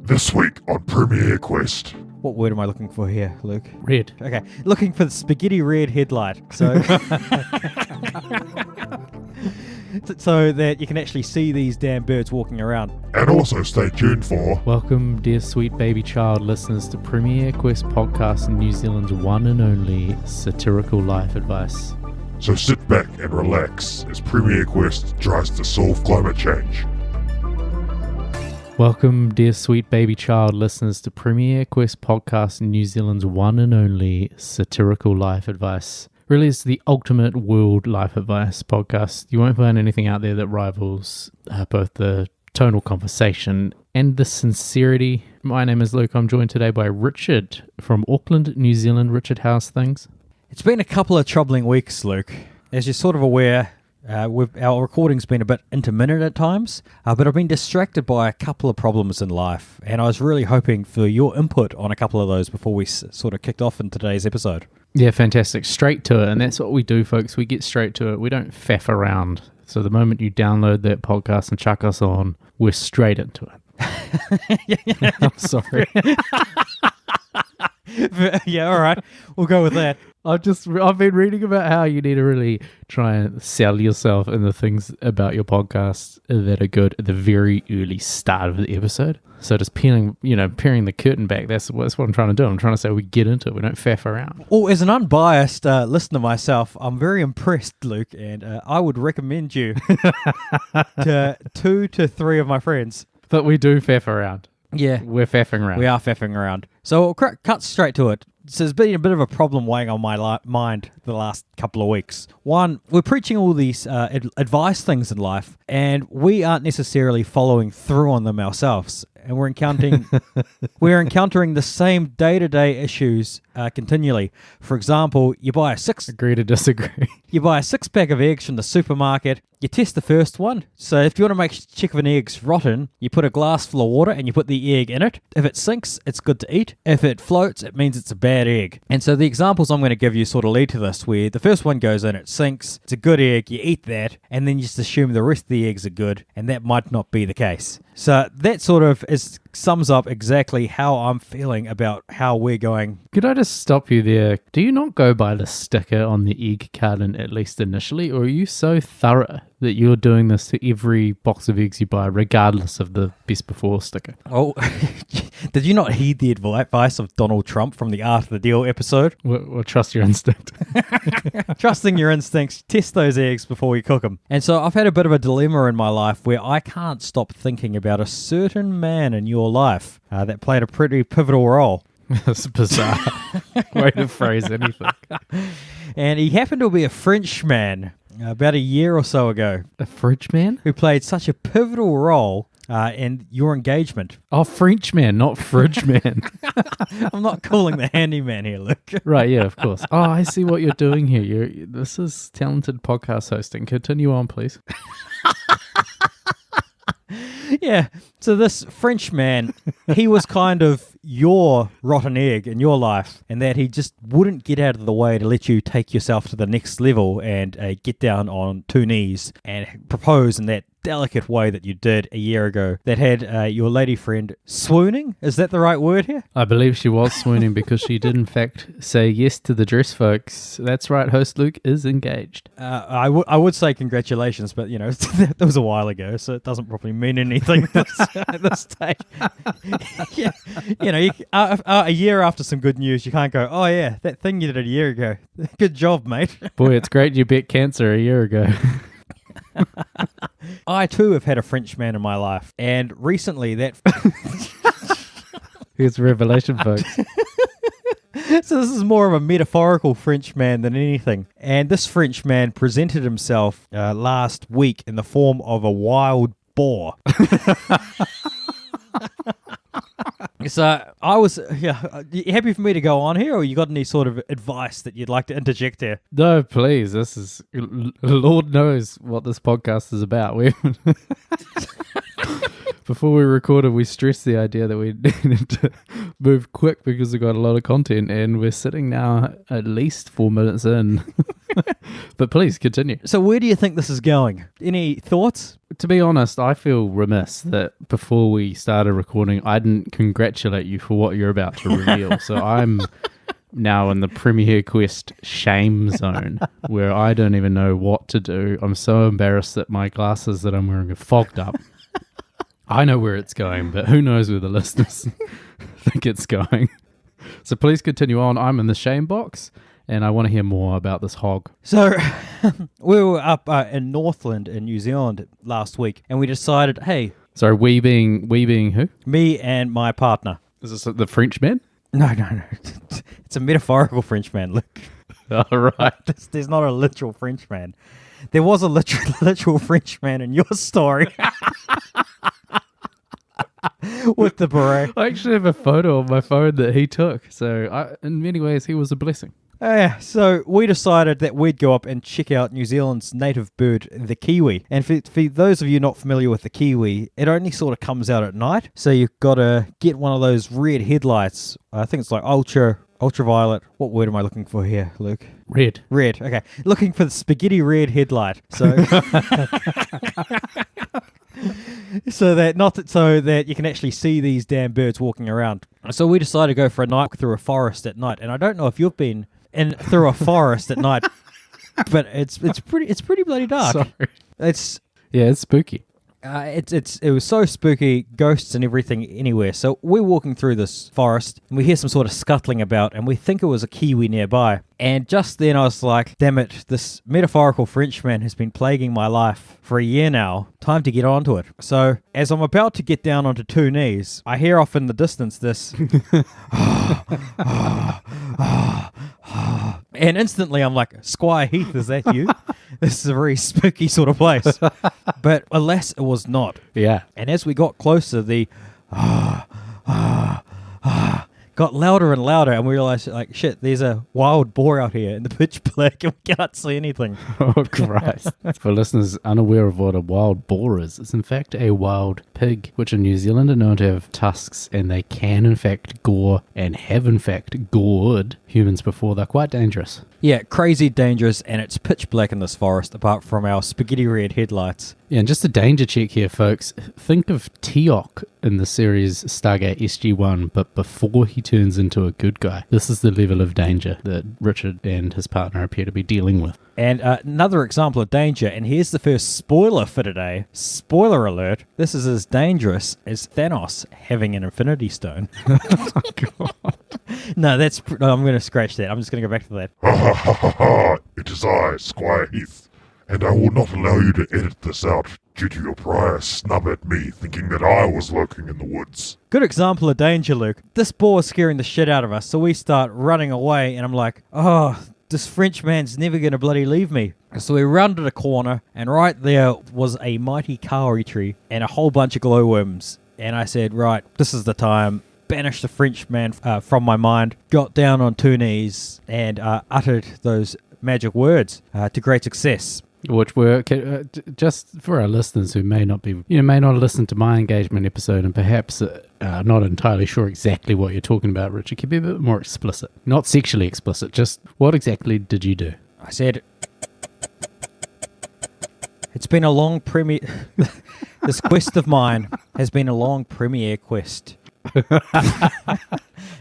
This week on Premiere Quest. What word am I looking for here, Luke? Red. Okay, looking for the spaghetti red headlight. So, so that you can actually see these damn birds walking around. And also stay tuned for Welcome, dear sweet baby child listeners, to Premiere Quest podcast, New Zealand's one and only satirical life advice. So sit back and relax as Premiere Quest tries to solve climate change. Welcome, dear sweet baby child listeners, to Premiere Quest podcast, New Zealand's one and only satirical life advice. Really, it's the ultimate world life advice podcast. You won't find anything out there that rivals both the tonal conversation and the sincerity. My name is Luke. I'm joined today by Richard from Auckland, New Zealand. Richard, how's things? It's been a couple of troubling weeks, Luke. As you're sort of aware, our recording's been a bit intermittent at times, but I've been distracted by a couple of problems in life, and I was really hoping for your input on a couple of those before we sort of kicked off in today's episode. Yeah, fantastic. Straight to it, and that's what we do, folks. We get straight to it. We don't faff around. So the moment you download that podcast and chuck us on, we're straight into it. I'm sorry. Yeah, all right. We'll go with that. I've been reading about how you need to really try and sell yourself in the things about your podcast that are good at the very early start of the episode. So just peeling the curtain back. That's what I'm trying to do. I'm trying to say we get into it. We don't faff around. Well, as an unbiased listener myself, I'm very impressed, Luke, and I would recommend you to 2 to 3 of my friends. But we do faff around. Yeah. We're faffing around. We are faffing around. So we'll cut straight to it. So there's been a bit of a problem weighing on my mind the last couple of weeks. One, we're preaching all these advice things in life, and we aren't necessarily following through on them ourselves. And we're encountering the same day-to-day issues continually. For example, you buy a Agree to disagree. You buy a 6-pack of eggs from the supermarket. You test the first one. So if you want to make check if an egg's rotten, you put a glass full of water and you put the egg in it. If it sinks, it's good to eat. If it floats, it means it's a bad egg. And so the examples I'm going to give you sort of lead to this, where the first one goes in, it sinks, it's a good egg, you eat that, and then you just assume the rest of the eggs are good, and that might not be the case. So that sort of sums up exactly how I'm feeling about how we're going. Could I just stop you there? Do you not go by the sticker on the egg carton, at least initially, or are you so thorough that you're doing this to every box of eggs you buy, regardless of the best before sticker? Oh, did you not heed the advice of Donald Trump from the Art of the Deal episode? We'll trust your instinct. Trusting your instincts, test those eggs before you cook them. And so I've had a bit of a dilemma in my life where I can't stop thinking about a certain man in your life that played a pretty pivotal role. That's bizarre way to phrase anything. And he happened to be a Frenchman about a year or so ago. A fridge man? Who played such a pivotal role in your engagement. Oh, Frenchman, not fridge man. I'm not calling the handyman here, Luke. Right, yeah, of course. Oh, I see what you're doing here. This is talented podcast hosting. Continue on, please. Yeah, so this Frenchman, he was kind of your rotten egg in your life, and that he just wouldn't get out of the way to let you take yourself to the next level and get down on 2 knees and propose in that delicate way that you did a year ago that had your lady friend swooning. Is that the right word here? I believe she was swooning because she did in fact say yes to the dress, folks. That's right, host Luke is engaged. I would say congratulations, but that was a while ago, so it doesn't probably mean anything at this stage. Yeah, a year after some good news, you can't go, oh yeah, that thing you did a year ago. Good job, mate. Boy, it's great you bet cancer a year ago. I too have had a Frenchman in my life, and recently that... Here's revelation, folks. So this is more of a metaphorical Frenchman than anything. And this Frenchman presented himself last week in the form of a wild boar. So I was you happy for me to go on here, or you got any sort of advice that you'd like to interject here? No, please. This is Lord knows what this podcast is about. Before we recorded, we stressed the idea that we needed to move quick because we got a lot of content, and we're sitting now at least 4 minutes in. But please continue. So where do you think this is going? Any thoughts? To be honest, I feel remiss that before we started recording, I didn't congratulate you for what you're about to reveal. So I'm now in the Premier Quest shame zone where I don't even know what to do. I'm so embarrassed that my glasses that I'm wearing are fogged up. I know where it's going, but who knows where the listeners think it's going. So please continue on. I'm in the shame box, and I want to hear more about this hog. So we were up in Northland in New Zealand last week, and we decided, hey... Sorry, we being who? Me and my partner. Is this the Frenchman? No. It's a metaphorical Frenchman, Luke. All right. There's not a literal Frenchman. There was a literal Frenchman in your story. With the beret. I actually have a photo on my phone that he took. So in many ways, he was a blessing. So we decided that we'd go up and check out New Zealand's native bird, the kiwi. And for those of you not familiar with the kiwi, it only sort of comes out at night. So you've got to get one of those red headlights. I think it's like ultraviolet. What word am I looking for here, Luke? Red. Okay. Looking for the spaghetti red headlight. So... so that you can actually see these damn birds walking around. So we decided to go for a night through a forest at night. And I don't know if you've been through a forest at night, but it's pretty bloody dark. Sorry. It's spooky. It was so spooky, ghosts and everything anywhere. So we're walking through this forest and we hear some sort of scuttling about, and we think it was a kiwi nearby. And just then I was like, damn it, this metaphorical Frenchman has been plaguing my life for a year now. Time to get onto it. So as I'm about to get down onto two knees, I hear off in the distance this and instantly I'm like, Squire Heath, is that you? This is a very spooky sort of place. But alas, it was not. Yeah. And as we got closer, the got louder and louder, and we realized, like, shit, there's a wild boar out here in the pitch black and we can't see anything. Oh, Christ. For listeners unaware of what a wild boar is, it's in fact a wild pig, which in New Zealand are known to have tusks, and they can in fact gore and have in fact gored humans before. They're quite dangerous. Yeah, crazy dangerous, and it's pitch black in this forest apart from our spaghetti red headlights. Yeah, and just a danger check here, folks. Think of Teok in the series Stargate SG-1, but before he turns into a good guy. This is the level of danger that Richard and his partner appear to be dealing with. And another example of danger, and here's the first spoiler for today. Spoiler alert, this is as dangerous as Thanos having an Infinity Stone. Oh, God. No, I'm going to scratch that. I'm just going to go back to that. Ha ha ha ha ha! It is I, Squire Heath, and I will not allow you to edit this out due to your prior snub at me thinking that I was lurking in the woods. Good example of danger, Luke. This boar is scaring the shit out of us, so we start running away, and I'm like, oh, this Frenchman's never going to bloody leave me. So we rounded a corner, and right there was a mighty kauri tree and a whole bunch of glowworms. And I said, right, this is the time. Banished the Frenchman from my mind, got down on two knees, and uttered those magic words to great success. Which were, just for our listeners who may not listen to my engagement episode and perhaps not entirely sure exactly what you're talking about, Richard, can you be a bit more explicit? Not sexually explicit, just what exactly did you do? I said, it's been a long this quest of mine has been a long premiere quest.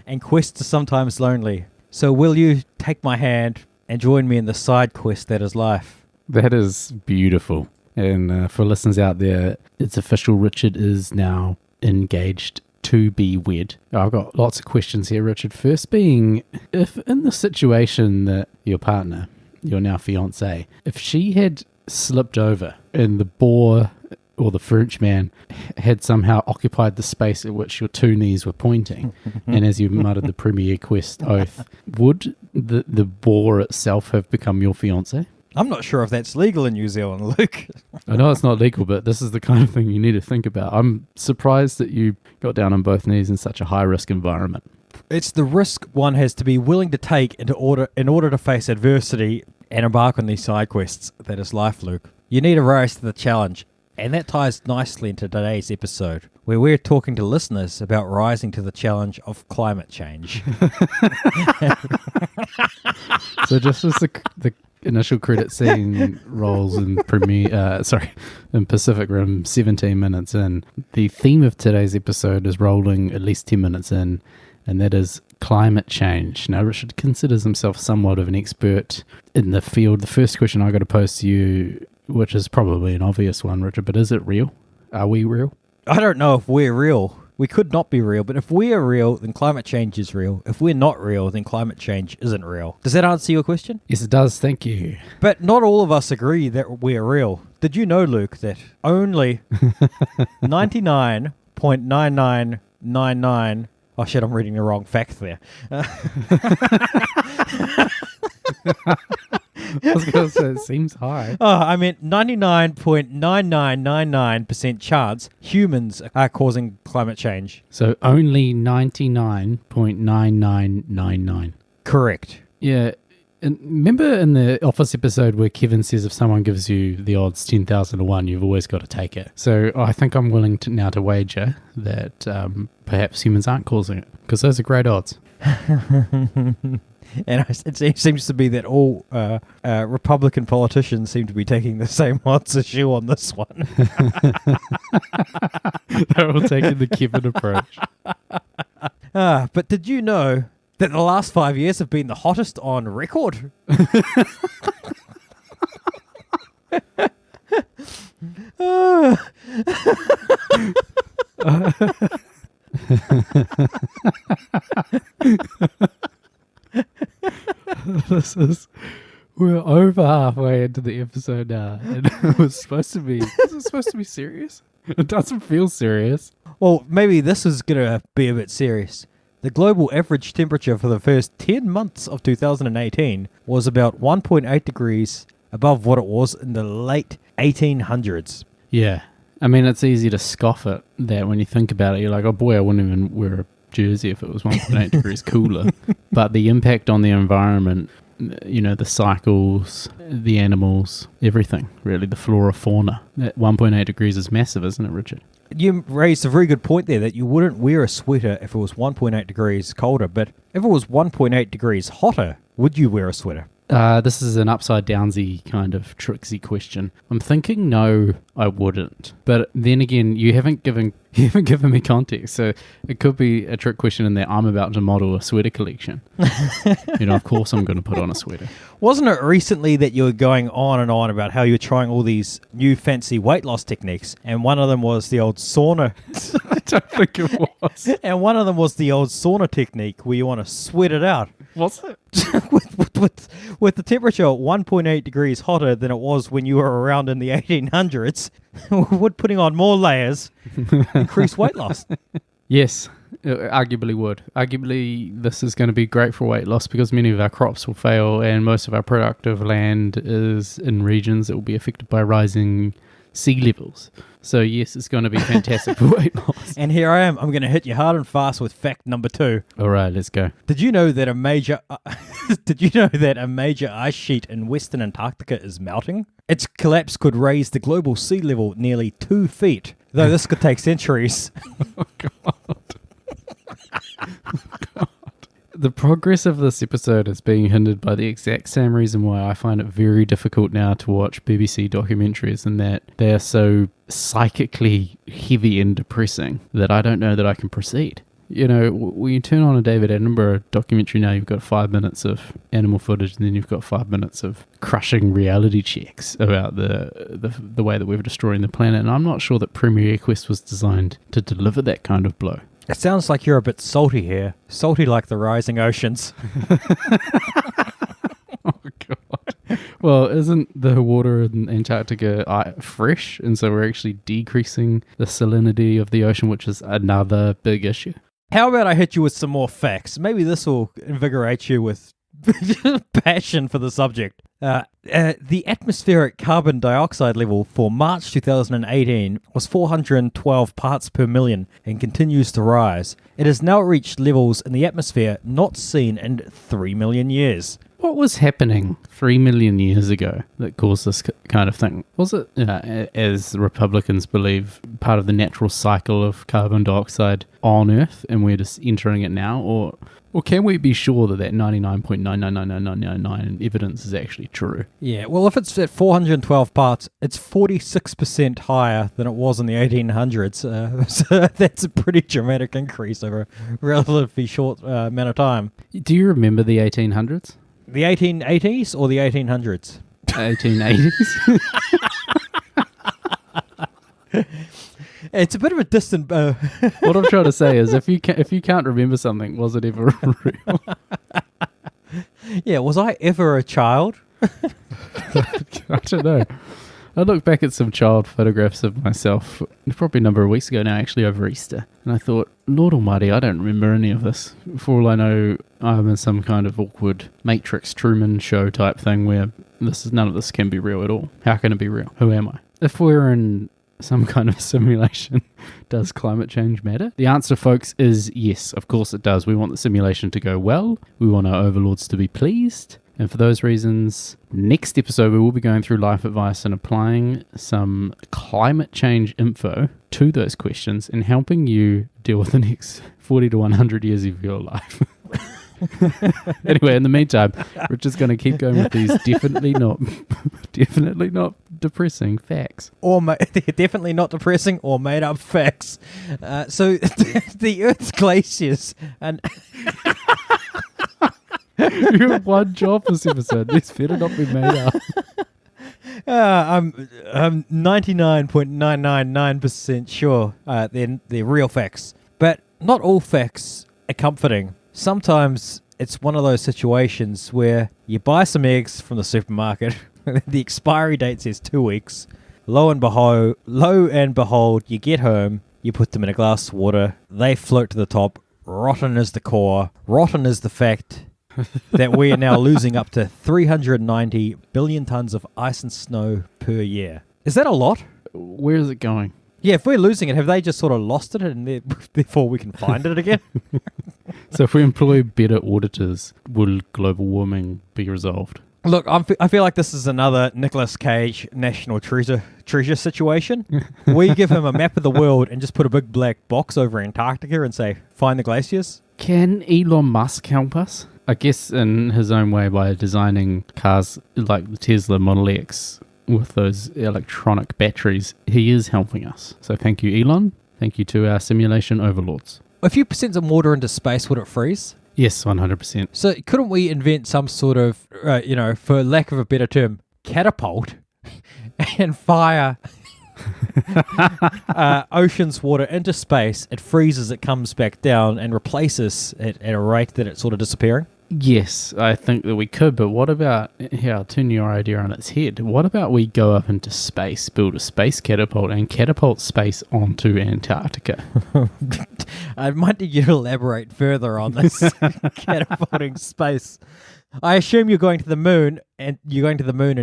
And quests are sometimes lonely. So will you take my hand and join me in the side quest that is life? That is beautiful. And for listeners out there, it's official. Richard is now engaged to be wed. I've got lots of questions here, Richard. First being, if in the situation that your partner, your now fiancé, if she had slipped over and the boar or the Frenchman had somehow occupied the space at which your two knees were pointing, and as you muttered the Premier Quest oath, would the boar itself have become your fiancé? I'm not sure if that's legal in New Zealand, Luke. I know it's not legal, but this is the kind of thing you need to think about. I'm surprised that you got down on both knees in such a high-risk environment. It's the risk one has to be willing to take in order to face adversity and embark on these side quests that is life, Luke. You need to rise to the challenge. And that ties nicely into today's episode. where we're talking to listeners about rising to the challenge of climate change. So just as the initial credit scene rolls in in Pacific Rim 17 minutes in, the theme of today's episode is rolling at least 10 minutes in, and that is climate change. Now, Richard considers himself somewhat of an expert in the field. The first question I got to pose to you, which is probably an obvious one, Richard, but is it real? Are we real? I don't know if we're real. We could not be real, but if we are real, then climate change is real. If we're not real, then climate change isn't real. Does that answer your question? Yes, it does. Thank you. But not all of us agree that we're real. Did you know, Luke, that only 99.9999... Oh shit, I'm reading the wrong fact there. I was going to say, it seems high. Oh, I meant 99.9999% chance humans are causing climate change. So only 99.9999. Correct. Yeah. And remember in the Office episode where Kevin says if someone gives you the odds 10,000 to 1, you've always got to take it. So I think I'm willing to wager that perhaps humans aren't causing it, because those are great odds. And it seems to be that all Republican politicians seem to be taking the same odds as you on this one. They're all taking the Kevin approach. But did you know that the last 5 years have been the hottest on record? We're over halfway into the episode now, and it was supposed to be. Is it supposed to be serious? It doesn't feel serious. Well, maybe this is going to be a bit serious. The global average temperature for the first 10 months of 2018 was about 1.8 degrees above what it was in the late 1800s. Yeah. I mean, it's easy to scoff at that when you think about it. You're like, oh boy, I wouldn't even wear a jersey if it was 1.8 degrees cooler. But the impact on the environment, you know, the cycles, the animals, everything, really, the flora, fauna. At 1.8 degrees is massive, isn't it, Richard? You raised a very good point there that you wouldn't wear a sweater if it was 1.8 degrees colder, but if it was 1.8 degrees hotter, would you wear a sweater? This is an upside downsy kind of tricksy question. I'm thinking no, I wouldn't. But then again, you haven't given me context, so it could be a trick question in that I'm about to model a sweater collection. Of course I'm going to put on a sweater. Wasn't it recently that you were going on and on about how you were trying all these new fancy weight loss techniques, and one of them was the old sauna? I don't think it was. And one of them was the old sauna technique where you want to sweat it out. Was it? with the temperature 1.8 degrees hotter than it was when you were around in the 1800s, would putting on more layers increase weight loss? Yes, it arguably would. Arguably, this is going to be great for weight loss because many of our crops will fail and most of our productive land is in regions that will be affected by rising sea levels. So yes, it's going to be fantastic for weight loss. And here I am. I'm going to hit you hard and fast with fact number 2. All right, let's go. Did you know that a major ice sheet in Western Antarctica is melting? Its collapse could raise the global sea level nearly 2 feet, though this could take centuries. Oh, God. God. The progress of this episode is being hindered by the exact same reason why I find it very difficult now to watch BBC documentaries, in that they are so psychically heavy and depressing that I don't know that I can proceed. You know, when you turn on a David Attenborough documentary now, you've got 5 minutes of animal footage, and then you've got 5 minutes of crushing reality checks about the way that we're destroying the planet, and I'm not sure that Premier Quest was designed to deliver that kind of blow. It sounds like you're a bit salty here. Salty like the rising oceans. Oh, God. Well, isn't the water in Antarctica fresh? And so we're actually decreasing the salinity of the ocean, which is another big issue. How about I hit you with some more facts? Maybe this will invigorate you with passion for the subject. The atmospheric carbon dioxide level for March 2018 was 412 parts per million and continues to rise. It has now reached levels in the atmosphere not seen in 3 million years. What was happening 3 million years ago that caused this kind of thing? Was it, as the Republicans believe, part of the natural cycle of carbon dioxide on Earth and we're just entering it now? Or can we be sure that 99.9999999 evidence is actually true? Yeah, well, if it's at 412 parts, it's 46% higher than it was in the 1800s. So that's a pretty dramatic increase over a relatively short amount of time. Do you remember the 1800s? The 1880s or the 1800s? 1880s? It's a bit of a distant... What I'm trying to say is, if you can't remember something, was it ever real? Yeah, was I ever a child? I don't know. I looked back at some child photographs of myself probably a number of weeks ago now, actually over Easter, and I thought, Lord Almighty, I don't remember any of this. For all I know, I'm in some kind of awkward Matrix Truman show type thing where none of this can be real at all. How can it be real? Who am I? If we're in some kind of simulation, does climate change matter? The answer, folks, is yes, of course it does. We want the simulation to go well. We want our overlords to be pleased. And for those reasons, next episode we will be going through life advice and applying some climate change info to those questions and helping you deal with the next 40 to 100 years of your life. Anyway, in the meantime, we're just going to keep going with these definitely not depressing facts. Or definitely not depressing or made up facts. So the Earth's glaciers and... You have one job this episode. This better not be made up. I'm 99.999% sure they're real facts. But not all facts are comforting. Sometimes it's one of those situations where you buy some eggs from the supermarket, the expiry date says 2 weeks. Lo and behold, you get home, you put them in a glass of water, they float to the top. Rotten is the core. Rotten is the fact that we are now losing up to 390 billion tons of ice and snow per year. Is that a lot? Where is it going? Yeah, if we're losing it, have they just sort of lost it and therefore we can find it again? So if we employ better auditors, will global warming be resolved? Look, I feel like this is another Nicolas Cage national treasure situation. We give him a map of the world and just put a big black box over Antarctica and say, find the glaciers. Can Elon Musk help us? I guess in his own way by designing cars like the Tesla Model X with those electronic batteries, he is helping us. So thank you, Elon. Thank you to our simulation overlords. If you sent some water into space, would it freeze? Yes, 100%. So couldn't we invent some sort of, for lack of a better term, catapult and fire ocean's water into space? It freezes, it comes back down and replaces it at a rate that it's sort of disappearing? Yes, I think that we could, but what about, here, I'll turn your idea on its head. What about we go up into space, build a space catapult, and catapult space onto Antarctica? I might need you to elaborate further on this catapulting space. I assume you're going to the moon and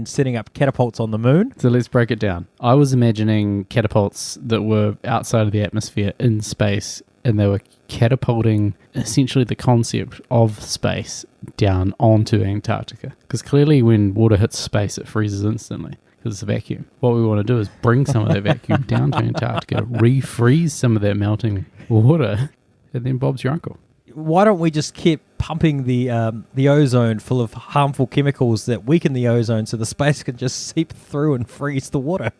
setting up catapults on the moon. So let's break it down. I was imagining catapults that were outside of the atmosphere in space, and they were catapulting essentially the concept of space down onto Antarctica. Because clearly when water hits space, it freezes instantly because it's a vacuum. What we want to do is bring some of that vacuum down to Antarctica, refreeze some of that melting water, and then Bob's your uncle. Why don't we just keep pumping the ozone full of harmful chemicals that weaken the ozone so the space can just seep through and freeze the water?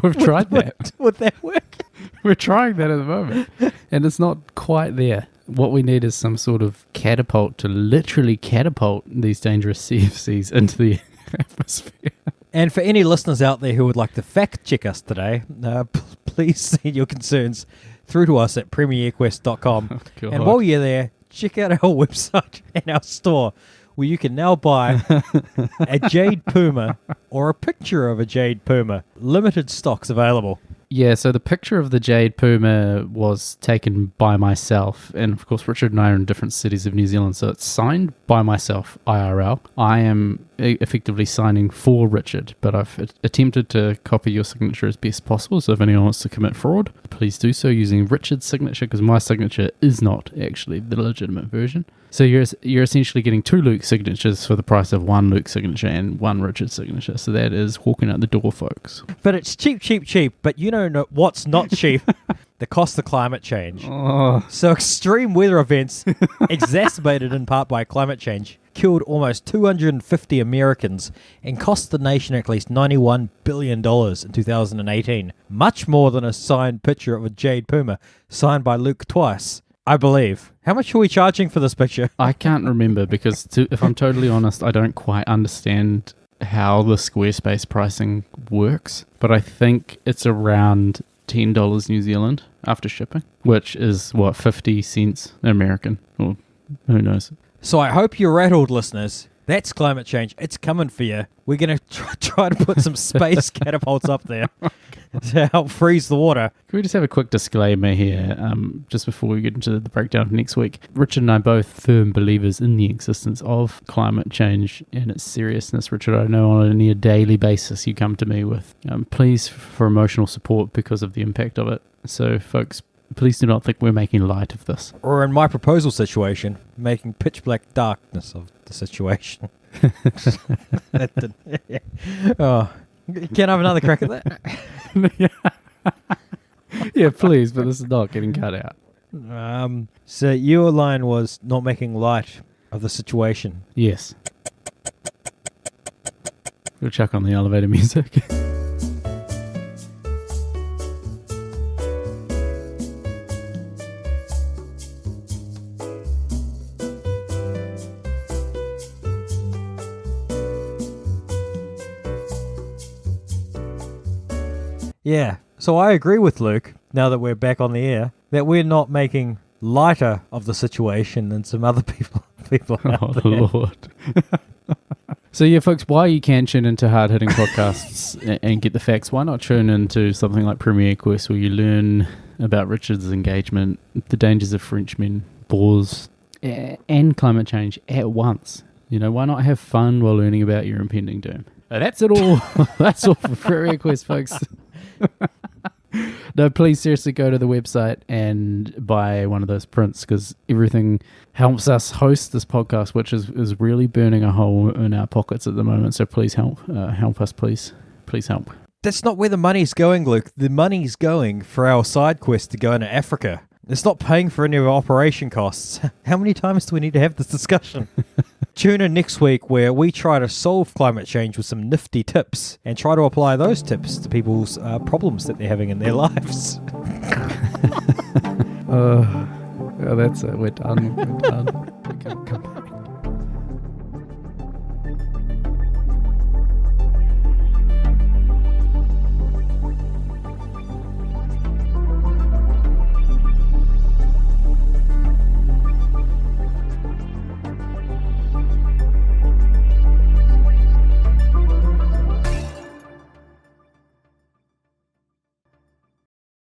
We've tried that. Would that work? We're trying that at the moment, and it's not quite there. What we need is some sort of catapult to literally catapult these dangerous CFCs into the atmosphere. And for any listeners out there who would like to fact check us today, please send your concerns through to us at premierquest.com. Oh, and while you're there, check out our website and our store, where you can now buy a jade puma or a picture of a jade puma. Limited stocks available. Yeah, so the picture of the jade puma was taken by myself, and of course Richard and I are in different cities of New Zealand, so it's signed by myself, IRL. I am effectively signing for Richard, but I've attempted to copy your signature as best possible, so if anyone wants to commit fraud, please do so using Richard's signature, because my signature is not actually the legitimate version. So you're essentially getting 2 Luke signatures for the price of 1 Luke signature and 1 Richard signature. So that is walking out the door, folks. But it's cheap, cheap, cheap. But you know what's not cheap? The cost of climate change. Oh. So extreme weather events, exacerbated in part by climate change, killed almost 250 Americans and cost the nation at least $91 billion in 2018. Much more than a signed picture of a jade puma signed by Luke twice, I believe. How much are we charging for this picture? I can't remember because, if I'm totally honest, I don't quite understand how the Squarespace pricing works. But I think it's around $10 New Zealand after shipping, which is, 50 cents American, or who knows. So I hope you're rattled, listeners. That's climate change. It's coming for you. We're going to try to put some space catapults up there to help freeze the water. Can we just have a quick disclaimer here, just before we get into the breakdown of next week? Richard and I both firm believers in the existence of climate change and its seriousness. Richard, I know on a near daily basis you come to me with pleas for emotional support because of the impact of it. So, folks, please do not think we're making light of this. Or in my proposal situation, making pitch black darkness of the situation. Oh, can I have another crack at that? Yeah, please, but this is not getting cut out. So your line was not making light of the situation. Yes. We'll chuck on the elevator music. Yeah, so I agree with Luke, now that we're back on the air, that we're not making lighter of the situation than some other people out there. Oh, Lord. So, yeah, folks, while you can tune into hard-hitting podcasts and get the facts, why not tune into something like Premier Quest, where you learn about Richard's engagement, the dangers of Frenchmen, Boers, and climate change at once? You know, why not have fun while learning about your impending doom? That's it all. That's all for Premier Quest, folks. No, please seriously go to the website and buy one of those prints, because everything helps us host this podcast, which is really burning a hole in our pockets at the moment. So please help us, please help. That's not where the money's going, Luke. The money's going for our side quest to go into Africa. It's not paying for any of our operation costs. How many times do we need to have this discussion? Tune in next week where we try to solve climate change with some nifty tips and try to apply those tips to people's problems that they're having in their lives. That's it. We're done. Come back.